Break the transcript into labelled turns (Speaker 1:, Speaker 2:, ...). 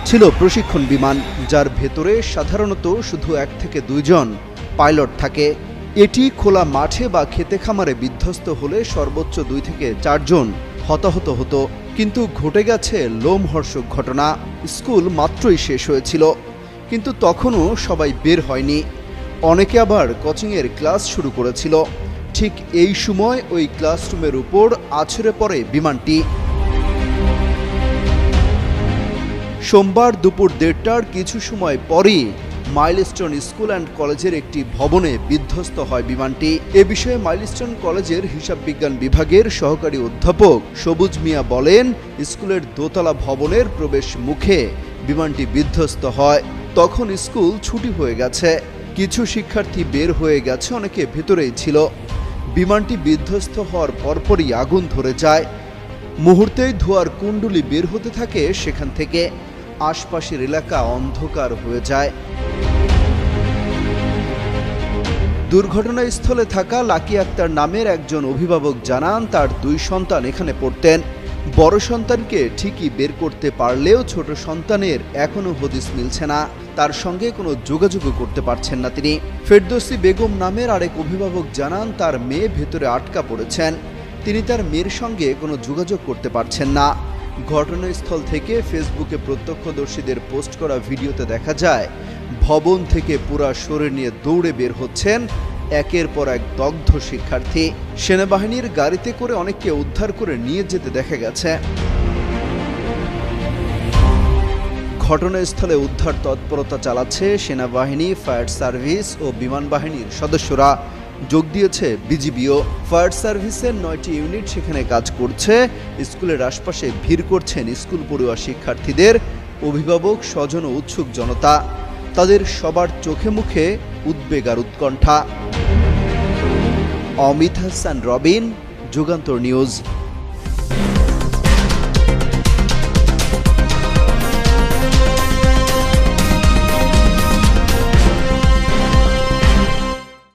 Speaker 1: ছিল প্রশিক্ষণ বিমান, যার ভেতরে সাধারণত শুধু 1 থেকে 2 জন পাইলট থাকে। এটি খোলা মাঠে বা খেতে খামারে বিধ্বস্ত হলে সর্বোচ্চ 2 থেকে 4 জন হতাহত হতো। কিন্তু ঘটে গেছে লোমহর্ষক ঘটনা। স্কুল মাত্রই শেষ হয়েছিল, কিন্তু তখনও সবাই বের হয়নি। অনেকে আবার কোচিংয়ের ক্লাস শুরু করেছিল। ঠিক এই সময় ওই ক্লাসরুমের উপর আছড়ে পড়ে বিমানটি। সোমবার দুপুর 1:30টার কিছু সময় পরই মাইলস্টোন স্কুল অ্যান্ড কলেজের একটি ভবনে বিধ্বস্ত হয় বিমানটি। এ বিষয়ে মাইলস্টোন কলেজের হিসাব বিজ্ঞান বিভাগের সহকারী অধ্যাপক সবুজ মিয়া বলেন, স্কুলের দোতলা ভবনের প্রবেশ মুখে বিমানটি বিধ্বস্ত হয়। তখন স্কুল ছুটি হয়ে গেছে, কিছু শিক্ষার্থী বের হয়ে গেছে, অনেকে ভেতরেই ছিল। বিমানটি বিধ্বস্ত হওয়ার পরপরই আগুন ধরে যায়। মুহূর্তেই ধোঁয়ার কুণ্ডলী বের হতে থাকে সেখান থেকে। আশপাশের এলাকা অন্ধকার হয়ে যায়। দুর্ঘটনাস্থলে থাকা লাকি আক্তার নামের একজন অভিভাবক জানান, তার 2 সন্তান এখানে পড়তেন। বড় সন্তানকে ঠিকই বের করতে পারলেও ছোট সন্তানের এখনো হদিস মিলছে না। তার সঙ্গে কোনো যোগাযোগও করতে পারছেন না তিনি। ফেরদৌসী বেগম নামের আরেক অভিভাবক জানান, তার মেয়ে ভেতরে আটকা পড়েছেন। তিনি তার মেয়ের সঙ্গে কোনো যোগাযোগ করতে পারছেন না। ঘটনাস্থল থেকে ফেসবুকে প্রত্যক্ষদর্শীদের পোস্ট করা ভিডিওতে দেখা যায়, ভবন থেকে পুরা শরীর নিয়ে দৌড়ে বের হচ্ছেন একের পর এক দগ্ধ শিক্ষার্থী। সেনাবাহিনীর গাড়িতে করে অনেককে উদ্ধার করে নিয়ে যেতে দেখা গেছে। ঘটনাস্থলে উদ্ধার তৎপরতা চালাচ্ছে সেনাবাহিনী, ফায়ার সার্ভিস ও বিমান বাহিনীর সদস্যরা। যোগ দিয়েছে বিজিবিও। ফায়ার সার্ভিসের 9টি ইউনিট সেখানে কাজ করছে। স্কুলের আশপাশে ভিড় করছেন স্কুল পড়ুয়া শিক্ষার্থীদের অভিভাবক, স্বজন ও উৎসুক জনতা। তাদের সবার চোখে মুখে উদ্বেগ আর উৎকণ্ঠা। অমিত হাসান রবিন, যুগান্তর নিউজ।